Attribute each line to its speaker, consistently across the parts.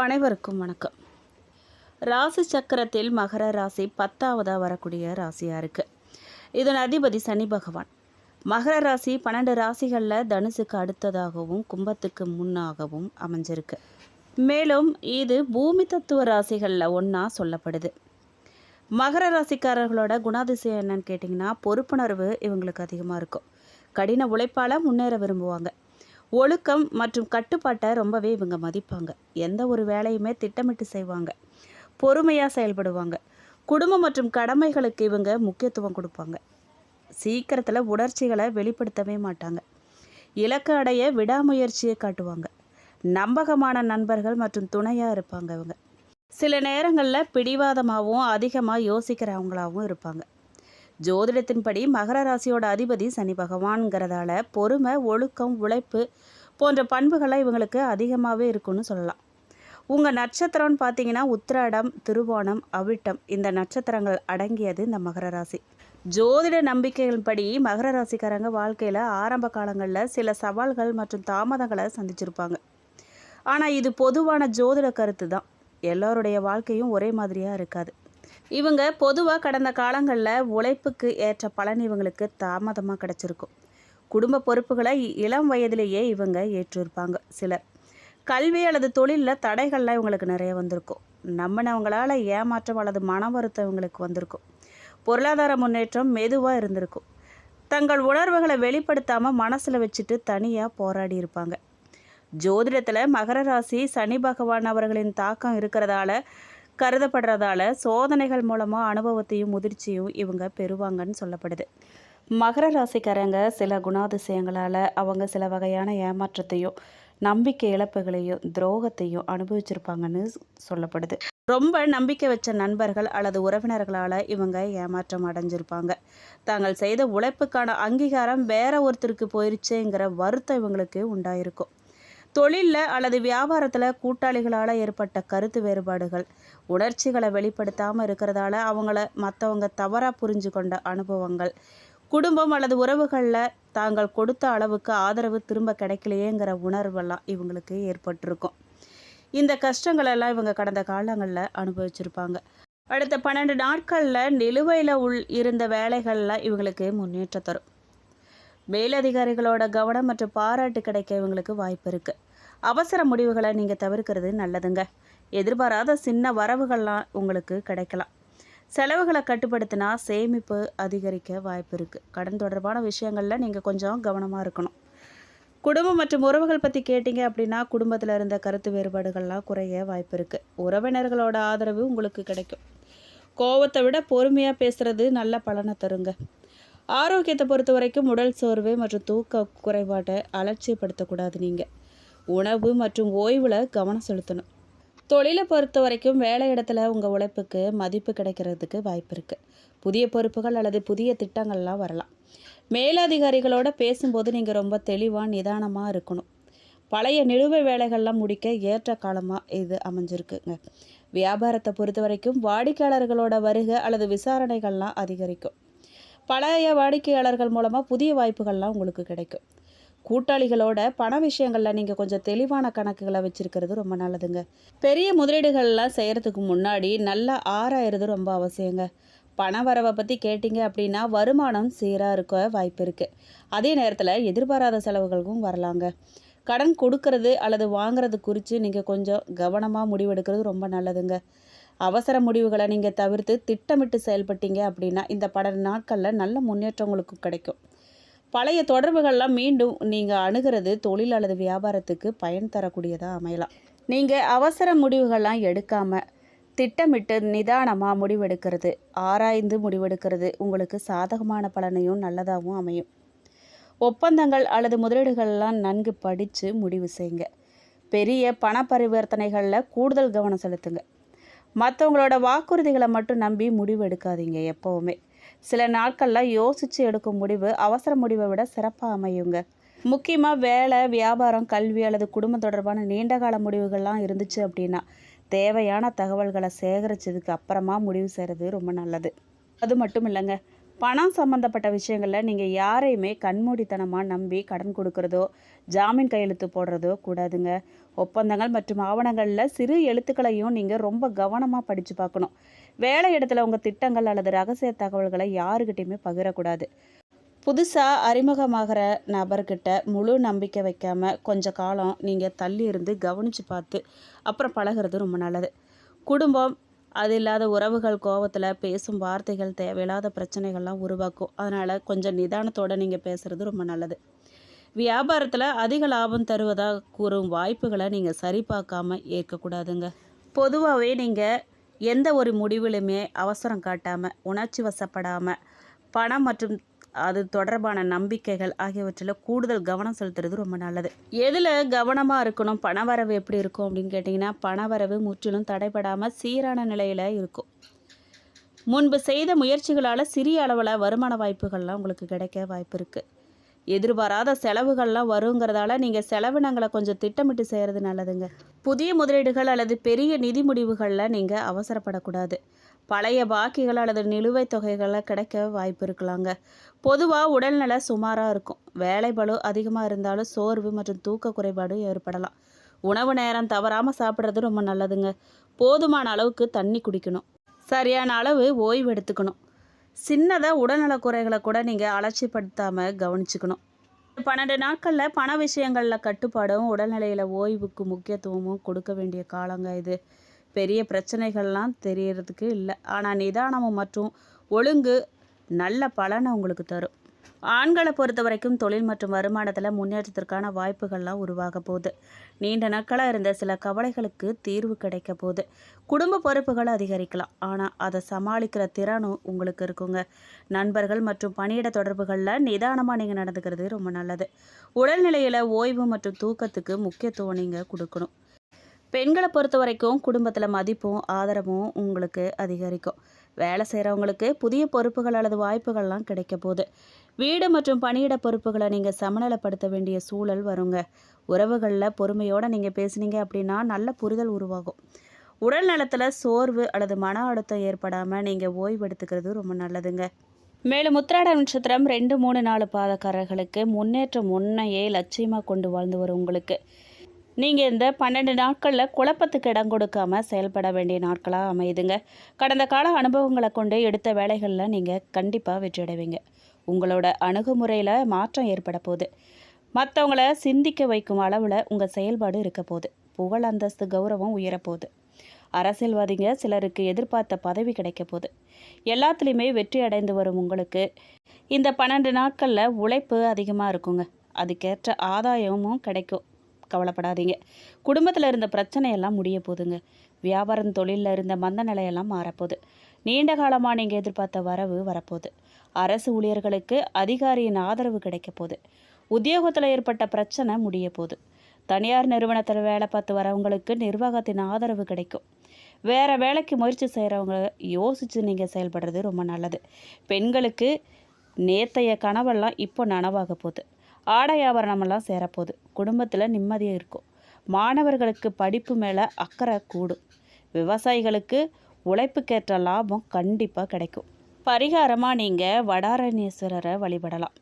Speaker 1: அனைவருக்கும் வணக்கம். ராசி சக்கரத்தில் மகர ராசி 10ஆவதாக வரக்கூடிய ராசியாக இருக்குது. இதன் அதிபதி சனி பகவான். மகர ராசி 12 ராசிகளில் தனுசுக்கு அடுத்ததாகவும் கும்பத்துக்கு முன்னாகவும் அமைஞ்சிருக்கு. மேலும் இது பூமி தத்துவ ராசிகளில் ஒன்றா சொல்லப்படுது. மகர ராசிக்காரர்களோட குணாதிசயம் என்னன்னு கேட்டிங்கன்னா, பொறுப்புணர்வு இவங்களுக்கு அதிகமாக இருக்கும். கடின உழைப்பால் முன்னேற விரும்புவாங்க. ஒழுக்கம் மற்றும் கட்டுப்பாட்டை ரொம்பவே இவங்க மதிப்பாங்க. எந்த ஒரு வேலையுமே திட்டமிட்டு செய்வாங்க. பொறுமையாக செயல்படுவாங்க. குடும்பம் மற்றும் கடமைகளுக்கு இவங்க முக்கியத்துவம் கொடுப்பாங்க. சீக்கிரத்தில் உணர்ச்சிகளை வெளிப்படுத்தவே மாட்டாங்க. இலக்கு அடைய விடாமுயற்சியை காட்டுவாங்க. நம்பகமான நண்பர்கள் மற்றும் துணையாக இருப்பாங்க. இவங்க சில நேரங்களில் பிடிவாதமாகவும் அதிகமாக யோசிக்கிறவங்களாகவும் இருப்பாங்க. ஜோதிடத்தின்படி மகர ராசியோட அதிபதி சனி பகவான்கிறதால பொறுமை, ஒழுக்கம், உழைப்பு போன்ற பண்புகளை இவங்களுக்கு அதிகமாகவே இருக்குன்னு சொல்லலாம். உங்கள் நட்சத்திரம்னு பார்த்தீங்கன்னா உத்திராடம், திருவோணம், அவிட்டம் இந்த நட்சத்திரங்கள் அடங்கியது இந்த மகர ராசி. ஜோதிட நம்பிக்கைகளின்படி மகர ராசிக்காரங்க வாழ்க்கையில் ஆரம்ப காலங்களில் சில சவால்கள் மற்றும் தாமதங்களை சந்திச்சிருப்பாங்க. ஆனால் இது பொதுவான ஜோதிட கருத்து தான். எல்லோருடைய வாழ்க்கையும் ஒரே மாதிரியாக இருக்காது. இவங்க பொதுவாக கடந்த காலங்களில் உழைப்புக்கு ஏற்ற பலன் இவங்களுக்கு தாமதமாக கிடச்சிருக்கும். குடும்ப பொறுப்புகளை இளம் வயதிலேயே இவங்க ஏற்றிருப்பாங்க. சிலர் கல்வி அல்லது தொழிலில் தடைகள்லாம் இவங்களுக்கு நிறைய வந்திருக்கும். நம்பினவங்களால் ஏமாற்றம் அல்லது மன வருத்தம் இவங்களுக்கு வந்திருக்கும். பொருளாதார முன்னேற்றம் மெதுவாக இருந்திருக்கும். தங்கள் உணர்வுகளை வெளிப்படுத்தாமல் மனசில் வச்சுட்டு தனியாக போராடி இருப்பாங்க. ஜோதிடத்தில் மகர ராசி சனி பகவான் அவர்களின் தாக்கம் இருக்கிறதால கருதப்படுறதால சோதனைகள் மூலமாக அனுபவத்தையும் முதிர்ச்சியும் இவங்க பெறுவாங்கன்னு சொல்லப்படுது. மகர ராசிக்காரங்க சில குணாதிசயங்களால் அவங்க சில வகையான ஏமாற்றத்தையும் நம்பிக்கை இழப்புகளையும் துரோகத்தையும் அனுபவிச்சிருப்பாங்கன்னு சொல்லப்படுது. ரொம்ப நம்பிக்கை வச்ச நண்பர்கள் அல்லது உறவினர்களால் இவங்க ஏமாற்றம் அடைஞ்சிருப்பாங்க. தாங்கள் செய்த உழைப்புக்கான அங்கீகாரம் வேற ஒருத்தருக்கு போயிருச்சேங்கிற வருத்தம் இவங்களுக்கு உண்டாயிருக்கும். தொழிலில் அல்லது வியாபாரத்தில் கூட்டாளிகளால் ஏற்பட்ட கருத்து வேறுபாடுகள் உணர்ச்சிகளை வெளிப்படுத்தாமல் இருக்கிறதால அவங்கள மற்றவங்க தவறாக புரிஞ்சு கொண்ட அனுபவங்கள், குடும்பம் அல்லது உறவுகளில் தாங்கள் கொடுத்த அளவுக்கு ஆதரவு திரும்ப கிடைக்கலையேங்கிற உணர்வெல்லாம் இவங்களுக்கு ஏற்பட்டிருக்கும். இந்த கஷ்டங்களெல்லாம் இவங்க கடந்த காலங்களில் அனுபவிச்சிருப்பாங்க. அடுத்த 12 நாட்களில் நிலுவையில் இருந்த வேலைகளில் இவங்களுக்கு முன்னேற்றம் தரும். மேலதிகாரிகளோட கவனம் மற்றும் பாராட்டு கிடைக்க இவங்களுக்கு வாய்ப்பு இருக்குது. அவசர முடிவுகளை நீங்கள் தவிர்க்கிறது நல்லதுங்க. எதிர்பாராத சின்ன வரவுகள்லாம் உங்களுக்கு கிடைக்கலாம். செலவுகளை கட்டுப்படுத்தினா சேமிப்பு அதிகரிக்க வாய்ப்பு இருக்குது. கடன் தொடர்பான விஷயங்களில் நீங்கள் கொஞ்சம் கவனமாக இருக்கணும். குடும்பம் மற்றும் உறவுகள் பற்றி கேட்டிங்க அப்படின்னா குடும்பத்தில் இருந்த கருத்து வேறுபாடுகள்லாம் குறைய வாய்ப்பு இருக்குது. உறவினர்களோட ஆதரவு உங்களுக்கு கிடைக்கும். கோபத்தை விட பொறுமையாக பேசுகிறது நல்ல பலனை தருங்க. ஆரோக்கியத்தை பொறுத்த வரைக்கும் உடல் சோர்வு மற்றும் தூக்க குறைபாட்டை அலட்சியப்படுத்தக்கூடாது. நீங்கள் உணவு மற்றும் ஓய்வில் கவனம் செலுத்தணும். தொழிலை பொறுத்த வரைக்கும் வேலை இடத்துல உங்கள் உழைப்புக்கு மதிப்பு கிடைக்கிறதுக்கு வாய்ப்பு இருக்குது. புதிய பொறுப்புகள் அல்லது புதிய திட்டங்கள்லாம் வரலாம். மேலதிகாரிகளோட பேசும்போது நீங்கள் ரொம்ப தெளிவாக நிதானமாக இருக்கணும். பழைய நிலுவை வேலைகள்லாம் முடிக்க ஏற்ற காலமாக இது அமைஞ்சிருக்குங்க. வியாபாரத்தை பொறுத்த வரைக்கும் வாடிக்கையாளர்களோட வருகை அல்லது விசாரணைகள்லாம் அதிகரிக்கும். பழைய வாடிக்கையாளர்கள் மூலமாக புதிய வாய்ப்புகள்லாம் உங்களுக்கு கிடைக்கும். கூட்டாளிகளோட பண விஷயங்களில் நீங்கள் கொஞ்சம் தெளிவான கணக்குகளை வச்சுருக்கிறது ரொம்ப நல்லதுங்க. பெரிய முதலீடுகள்லாம் செய்கிறதுக்கு முன்னாடி நல்லா ஆராயிறது ரொம்ப அவசியங்க. பண வரவை பற்றி கேட்டிங்க அப்படின்னா வருமானம் சீராக இருக்க வாய்ப்பு இருக்குது. அதே நேரத்தில் எதிர்பாராத செலவுகளுக்கும் வரலாங்க. கடன் கொடுக்கறது அல்லது வாங்கிறது குறித்து நீங்கள் கொஞ்சம் கவனமாக முடிவெடுக்கிறது ரொம்ப நல்லதுங்க. அவசர முடிவுகளை நீங்கள் தவிர்த்து திட்டமிட்டு செயல்பட்டீங்க அப்படின்னா இந்த 12 நாட்களில் நல்ல முன்னேற்றம் உங்களுக்கு கிடைக்கும். பழைய தொடர்புகள்லாம் மீண்டும் நீங்கள் அணுகிறது தொழில் அல்லது வியாபாரத்துக்கு பயன் தரக்கூடியதாக அமையலாம். நீங்கள் அவசர முடிவுகள்லாம் எடுக்காமல் திட்டமிட்டு நிதானமாக முடிவெடுக்கிறது, ஆராய்ந்து முடிவெடுக்கிறது உங்களுக்கு சாதகமான பலனையும் நல்லதாகவும் அமையும். ஒப்பந்தங்கள் அல்லது முதலீடுகள்லாம் நன்கு படித்து முடிவு செய்யுங்க. பெரிய பண பரிவர்த்தனைகளில் கூடுதல் கவனம் செலுத்துங்க. மற்றவங்களோட வாக்குறுதிகளை மட்டும் நம்பி முடிவு எடுக்காதீங்க. எப்போவுமே சில நாட்களில் யோசித்து எடுக்கும் முடிவு அவசர முடிவை விட சிறப்பாக அமையுங்க. முக்கியமாக வேலை, வியாபாரம், கல்வி அல்லது குடும்பம் தொடர்பான நீண்டகால முடிவுகள்லாம் இருந்துச்சு அப்படின்னா தேவையான தகவல்களை சேகரித்ததுக்கு அப்புறமா முடிவு செய்கிறது ரொம்ப நல்லது. அது மட்டும் இல்லைங்க, பணம் சம்மந்தப்பட்ட விஷயங்களில் நீங்கள் யாரையுமே கண்மூடித்தனமாக நம்பி கடன் கொடுக்குறதோ ஜாமீன் கையெழுத்து போடுறதோ கூடாதுங்க. ஒப்பந்தங்கள் மற்றும் ஆவணங்களில் சிறு எழுத்துக்களையும் நீங்கள் ரொம்ப கவனமாக படித்து பார்க்கணும். வேலை இடத்துல உங்கள் திட்டங்கள் அல்லது ரகசிய தகவல்களை யாருக்கிட்டையுமே பகிரக்கூடாது. புதுசாக அறிமுகமாகிற நபர்கிட்ட முழு நம்பிக்கை வைக்காமல் கொஞ்ச காலம் நீங்கள் தள்ளி இருந்து கவனித்து பார்த்து அப்புறம் பழகிறது ரொம்ப நல்லது. குடும்பம் அது இல்லாத உறவுகள் கோவத்தில் பேசும் வார்த்தைகள் தேவையில்லாத பிரச்சனைகள்லாம் உருவாக்கும். அதனால் கொஞ்சம் நிதானத்தோடு நீங்கள் பேசுகிறது ரொம்ப நல்லது. வியாபாரத்தில் அதிக லாபம் தருவதாக கூறும் வாய்ப்புகளை நீங்கள் சரி பார்க்காம ஏற்கக்கூடாதுங்க. பொதுவாகவே நீங்கள் எந்த ஒரு முடிவிலுமே அவசரம் காட்டாமல் உணர்ச்சி வசப்படாமல் பணம் மற்றும் அது தொடர்பான நம்பிக்கைகள் ஆகியவற்றில் கூடுதல் கவனம் செலுத்துறது ரொம்ப நல்லது. எதில் கவனமாக இருக்கணும்? பணவரவு எப்படி இருக்கும் அப்படின்னு கேட்டிங்கன்னா, பணவரவு முற்றிலும் தடைபடாமல் சீரான நிலையில் இருக்கும். முன்பு செய்த முயற்சிகளால் சிறிய அளவில் வருமான வாய்ப்புகள்லாம் உங்களுக்கு கிடைக்க வாய்ப்பு இருக்குது. எதிர்பாராத செலவுகள்லாம் வருங்கிறதால நீங்கள் செலவினங்களை கொஞ்சம் திட்டமிட்டு செய்கிறது நல்லதுங்க. புதிய முதலீடுகள் அல்லது பெரிய நிதி முடிவுகளில் நீங்கள் அவசரப்படக்கூடாது. பழைய பாக்கிகள் அல்லது நிலுவைத் தொகைகளை கிடைக்க வாய்ப்பு இருக்கலாங்க. பொதுவாக உடல்நல சுமாராக இருக்கும். வேலை பளு அதிகமாக இருந்தாலும் சோர்வு மற்றும் தூக்க குறைபாடு ஏற்படலாம். உணவு நேரம் தவறாமல் சாப்பிட்றது ரொம்ப நல்லதுங்க. போதுமான அளவுக்கு தண்ணி குடிக்கணும். சரியான அளவு ஓய்வு எடுத்துக்கணும். சின்னதாக உடல்நல குறைகளை கூட நீங்கள் அலட்சியப்படுத்தாமல் கவனிச்சுக்கணும். 12 நாட்களில் பண விஷயங்களில் கட்டுப்பாடும் உடல்நிலையில் ஓய்வுக்கு முக்கியத்துவமும் கொடுக்க வேண்டிய காலங்க இது. பெரிய பிரச்சனைகள்லாம் தெரியறதுக்கு இல்லை, ஆனால் நிதானமும் மற்றும் ஒழுங்கு நல்ல பலனை உங்களுக்கு தரும். ஆண்களை பொறுத்த வரைக்கும் தொழில் மற்றும் வருமானத்தில் முன்னேற்றத்திற்கான வாய்ப்புகள்லாம் உருவாக போகுது. நீண்ட நாட்களாக இருந்த சில கவலைகளுக்கு தீர்வு கிடைக்க போகுது. குடும்ப பொறுப்புகள் அதிகரிக்கலாம், ஆனால் அதை சமாளிக்கிற திறனும் உங்களுக்கு இருக்குங்க. நண்பர்கள் மற்றும் பணியிட தொடர்புகளில் நிதானமாக நீங்கள் நடந்துக்கிறது ரொம்ப நல்லது. உடல்நிலையில் ஓய்வு மற்றும் தூக்கத்துக்கு முக்கியத்துவம் நீங்கள் கொடுக்கணும். பெண்களை பொறுத்த வரைக்கும் குடும்பத்தில் மதிப்பும் ஆதரவும் உங்களுக்கு அதிகரிக்கும். வேலை செய்கிறவங்களுக்கு புதிய பொறுப்புகள் அல்லது வாய்ப்புகள்லாம் கிடைக்க போகுது. வீடு மற்றும் பணியிட பொறுப்புகளை நீங்கள் சமநிலைப்படுத்த வேண்டிய சூழல் வருங்க. உறவுகளில் பொறுமையோடு நீங்கள் பேசுனீங்க அப்படின்னா நல்ல புரிதல் உருவாகும். உடல் நலத்தில் சோர்வு அல்லது மன அழுத்தம் ஏற்படாமல் நீங்கள் ஓய்வு எடுத்துக்கிறது ரொம்ப நல்லதுங்க. மேலும் உத்திராட நட்சத்திரம் 2, 3, 4 பாதக்காரர்களுக்கு முன்னேற்றம் முன்னையே லட்சியமாக கொண்டு வாழ்ந்து வரும் உங்களுக்கு நீங்கள் இந்த 12 நாட்களில் குழப்பத்துக்கு இடம் கொடுக்காமல் செயல்பட வேண்டிய நாட்களாக அமையுதுங்க. கடந்த கால அனுபவங்களை கொண்டு எடுத்த வேலைகளில் நீங்கள் கண்டிப்பாக வெற்றியடைவீங்க. உங்களோட அணுகுமுறையில் மாற்றம் ஏற்பட போகுது. மற்றவங்கள சிந்திக்க வைக்கும் அளவில் உங்கள் செயல்பாடு இருக்க போகுது. புகழ், அந்தஸ்து, கௌரவம் உயரப்போகுது. அரசியல்வாதிங்க சிலருக்கு எதிர்பார்த்த பதவி கிடைக்க போகுது. எல்லாத்துலேயுமே வெற்றி அடைந்து வரும் உங்களுக்கு இந்த 12 நாட்களில் உழைப்பு அதிகமாக இருக்குங்க. அதுக்கேற்ற ஆதாயமும் கிடைக்கும். கவலைப்படாதீங்க. குடும்பத்தில் இருந்த பிரச்சனையெல்லாம் முடிய போகுதுங்க. வியாபாரம் தொழிலில் இருந்த மந்த நிலையெல்லாம் மாறப்போகுது. நீண்ட காலமாக நீங்கள் எதிர்பார்த்த வரவு வரப்போகுது. அரசு ஊழியர்களுக்கு அதிகாரியின் ஆதரவு கிடைக்க போகுது. உத்தியோகத்தில் ஏற்பட்ட பிரச்சனை முடிய போகுது. தனியார் நிறுவனத்தில் வேலை பார்த்து வரவங்களுக்கு நிர்வாகத்தின் ஆதரவு கிடைக்கும். வேறு வேலைக்கு முயற்சி செய்கிறவங்க யோசித்து நீங்கள் செயல்படுறது ரொம்ப நல்லது. பெண்களுக்கு நேத்தைய கனவெல்லாம் இப்போ நனவாக போகுது. ஆடை ஆபரணமெல்லாம் சேரப்போகுது. குடும்பத்தில் நிம்மதியாக இருக்கும். மாணவர்களுக்கு படிப்பு மேலே அக்கறை கூடும். விவசாயிகளுக்கு உழைப்புக்கேற்ற லாபம் கண்டிப்பாக கிடைக்கும். பரிகாரமாக நீங்கள் வடாரண்யேஸ்வரரை வழிபடலாம்.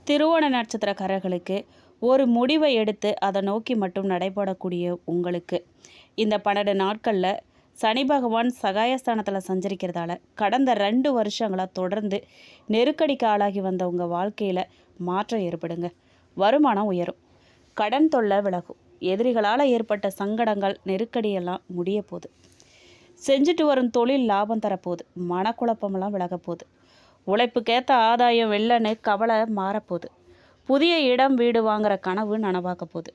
Speaker 1: திருவோண நட்சத்திரக்காரர்களுக்கு ஒரு முடிவை எடுத்து அதை நோக்கி மட்டும் நடைபெறக்கூடிய உங்களுக்கு இந்த 12 நாட்களில் சனி பகவான் சகாயஸ்தானத்தில் சஞ்சரிக்கிறதால கடந்த 2 வருஷங்களாக தொடர்ந்து நெருக்கடிக்கு ஆளாகி வந்த உங்கள் வாழ்க்கையில் மாற்றம் ஏற்படுங்க. வருமானம் உயரும். கடன் தொல்லை விலகும். எதிரிகளால் ஏற்பட்ட சங்கடங்கள் நெருக்கடியெல்லாம் முடிய போகுது. செஞ்சுட்டு வரும் தொழில் லாபம் தரப்போகுது. மனக்குழப்பமெல்லாம் விலகப்போகுது. உழைப்புக்கேற்ற ஆதாயம் வெள்ளன்னு கவலை மாறப்போகுது. புதிய இடம் வீடு வாங்குகிற கனவு நனவாக்க போகுது.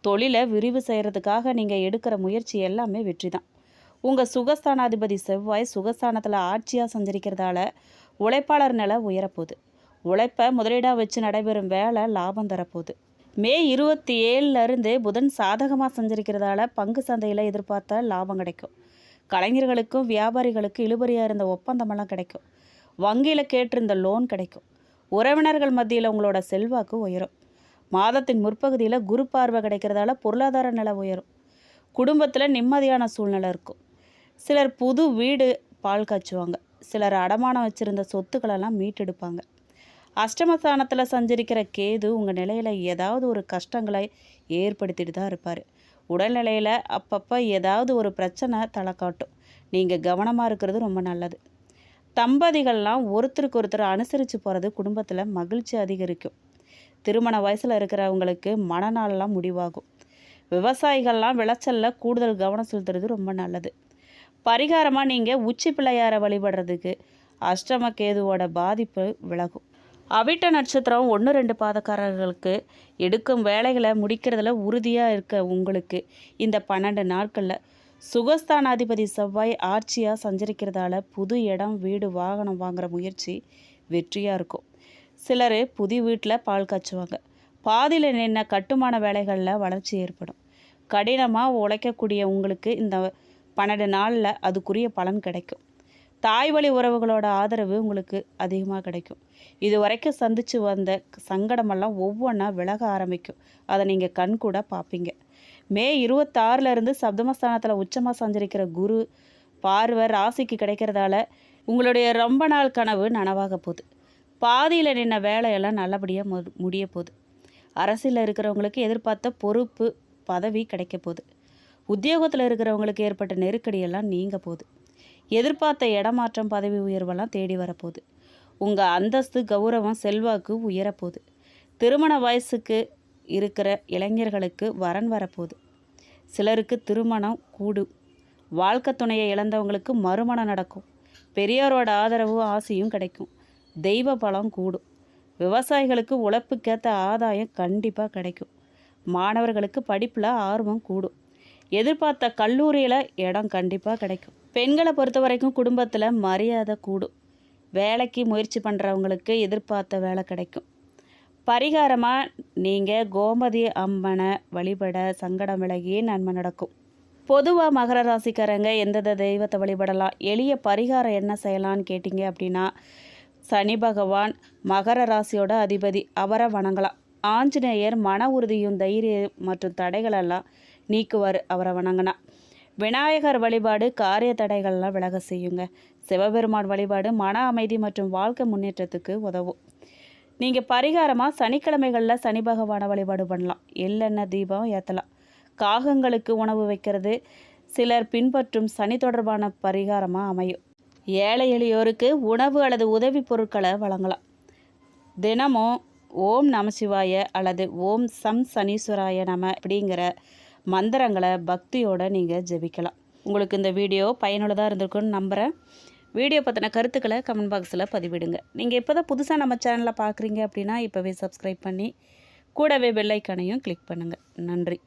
Speaker 1: தொழிலை விரிவு செய்கிறதுக்காக நீங்கள் எடுக்கிற முயற்சி எல்லாமே வெற்றி தான். உங்கள் சுகஸ்தானாதிபதி செவ்வாய் சுகஸ்தானத்தில் ஆட்சியாக சஞ்சரிக்கிறதால உழைப்பாளர் நிலை உயரப்போகுது. உழைப்பை முதலீடாக வச்சு நடைபெறும் வேலை லாபம் தரப்போகுது. மே 27 புதன் சாதகமாக சஞ்சரிக்கிறதால பங்கு சந்தையில் எதிர்பார்த்த லாபம் கிடைக்கும். கலைஞர்களுக்கும் வியாபாரிகளுக்கும் இழுபறியாக இருந்த ஒப்பந்தமெல்லாம் கிடைக்கும். வங்கியில் கேட்டிருந்த லோன் கிடைக்கும். உறவினர்கள் மத்தியில் உங்களோட செல்வாக்கு உயரும். மாதத்தின் முற்பகுதியில் குரு பார்வை கிடைக்கிறதால பொருளாதார நிலை உயரும். குடும்பத்தில் நிம்மதியான சூழ்நிலை இருக்கும். சிலர் புது வீடு பால் காய்ச்சுவாங்க. சிலர் அடமானம் வச்சுருந்த சொத்துக்களெல்லாம் மீட்டெடுப்பாங்க. அஷ்டமஸ்தானத்தில் சஞ்சரிக்கிற கேது உங்கள் நிலையில் ஏதாவது ஒரு கஷ்டங்களை ஏற்படுத்திட்டு தான் இருப்பார். உடல்நிலையில் அப்பப்போ ஏதாவது ஒரு பிரச்சனை தலை காட்டும். நீங்கள் கவனமாக இருக்கிறது ரொம்ப நல்லது. தம்பதிகள்லாம் ஒருத்தருக்கு ஒருத்தர் அனுசரித்து போகிறது குடும்பத்தில் மகிழ்ச்சி அதிகரிக்கும். திருமண வயசில் இருக்கிறவங்களுக்கு மனநாளெலாம் முடிவாகும். விவசாயிகள்லாம் விளைச்சலில் கூடுதல் கவனம் செலுத்துறது ரொம்ப நல்லது. பரிகாரமாக நீங்கள் உச்சி பிள்ளையாரை வழிபடுறதுக்கு அஷ்டம கேதுவோட பாதிப்பு விலகும். அவிட்ட நட்சத்திரம் 1-2 பாதக்காரர்களுக்கு எடுக்கும் வேலைகளை முடிக்கிறதுல உறுதியாக இருக்க உங்களுக்கு இந்த 12 நாட்களில் சுகஸ்தானாதிபதி செவ்வாய் ஆட்சியாக சஞ்சரிக்கிறதால புது இடம், வீடு, வாகனம் வாங்குகிற முயற்சி வெற்றியாக இருக்கும். சிலர் புது வீட்டில் பால் காய்ச்சுவாங்க. பாதியில் நின்ன கட்டுமான வேலைகளில் வளர்ச்சி ஏற்படும். கடினமாக உழைக்கக்கூடிய உங்களுக்கு இந்த 12 நாளில் அதுக்குரிய பலன் கிடைக்கும். தாய் வழி உறவுகளோட ஆதரவு உங்களுக்கு அதிகமாக கிடைக்கும். இது வரைக்கும் சந்தித்து வந்த சங்கடமெல்லாம் ஒவ்வொன்றா விலக ஆரம்பிக்கும். அதை நீங்கள் கண் கூட பார்ப்பீங்க. மே 26 சப்தமஸ்தானத்தில் உச்சமாக சஞ்சரிக்கிற குரு பார்வை ராசிக்கு கிடைக்கிறதால உங்களுடைய ரொம்ப நாள் கனவு நனவாக போகுது. பாதியில் நின்ன வேலையெல்லாம் நல்லபடியாக முடிய போகுது. அரசியலில் இருக்கிறவங்களுக்கு எதிர்பார்த்த பொறுப்பு, பதவி கிடைக்க போகுது. உத்தியோகத்தில் இருக்கிறவங்களுக்கு ஏற்பட்ட நெருக்கடியெல்லாம் நீங்க போகுது. எதிர்பார்த்த இடமாற்றம், பதவி உயர்வெல்லாம் தேடி வரப்போகுது. உங்கள் அந்தஸ்து, கௌரவம், செல்வாக்கு உயரப்போகுது. திருமண வயசுக்கு இருக்கிற இளைஞர்களுக்கு வரன் வரப்போகுது. சிலருக்கு திருமணம் கூடும். வாழ்க்கை துணையை இழந்தவங்களுக்கு மறுமணம் நடக்கும். பெரியாரோட ஆதரவும் ஆசையும் கிடைக்கும். தெய்வ பலம் கூடும். விவசாயிகளுக்கு உழைப்புக்கேற்ற ஆதாயம் கண்டிப்பாக கிடைக்கும். மாணவர்களுக்கு படிப்பில் ஆர்வம் கூடும். எதிர்பார்த்த கல்லூரியில் இடம் கண்டிப்பாக கிடைக்கும். பெண்களை பொறுத்த வரைக்கும் குடும்பத்தில் மரியாதை கூடும். வேலைக்கு முயற்சி பண்ணுறவங்களுக்கு எதிர்பார்த்த வேலை கிடைக்கும். பரிகாரமாக நீங்கள் கோமதி அம்மனை வழிபட சங்கடம் விலகி நன்மை நடக்கும். பொதுவாக மகர ராசிக்காரங்க எந்தெந்த தெய்வத்தை வழிபடலாம், எளிய பரிகாரம் என்ன செய்யலான்னு கேட்டிங்க அப்படின்னா, சனி பகவான் மகர ராசியோட அதிபதி, அவரை வணங்கலாம். ஆஞ்சநேயர் மன உறுதியும் தைரியம் மற்றும் தடைகளெல்லாம் நீக்குவார், அவரை வணங்கினா. விநாயகர் வழிபாடு காரிய தடைகள்லாம் விலக செய்யுங்க. சிவபெருமான் வழிபாடு மன அமைதி மற்றும் வாழ்க்கை முன்னேற்றத்துக்கு உதவும். நீங்கள் பரிகாரமாக சனிக்கிழமைகளில் சனி பகவானை வழிபாடு பண்ணலாம். எள்ளெண்ணெய் தீபம் ஏற்றலாம். காகங்களுக்கு உணவு வைக்கிறது சிலர் பின்பற்றும் சனி தொடர்பான பரிகாரமாக அமையும். ஏழை எளியோருக்கு உணவு அல்லது உதவி பொருட்களை வழங்கலாம். தினமும் ஓம் நமசிவாய அல்லது ஓம் சம் சனீஸ்வராய நம அப்படிங்கிற மந்திரங்களை பக்தியோடு நீங்கள் ஜெபிக்கலாம். உங்களுக்கு இந்த வீடியோ பயனுள்ளதாக இருந்திருக்குன்னு நம்புகிறேன். வீடியோ பற்றின கருத்துக்களை கமெண்ட் பாக்ஸில் பதிவிடுங்க. நீங்கள் இப்போ தான் புதுசாக நம்ம சேனலில் பார்க்குறீங்க அப்படின்னா இப்போவே சப்ஸ்கிரைப் பண்ணி கூடவே பெல் ஐக்கானையும் கிளிக் பண்ணுங்கள். நன்றி.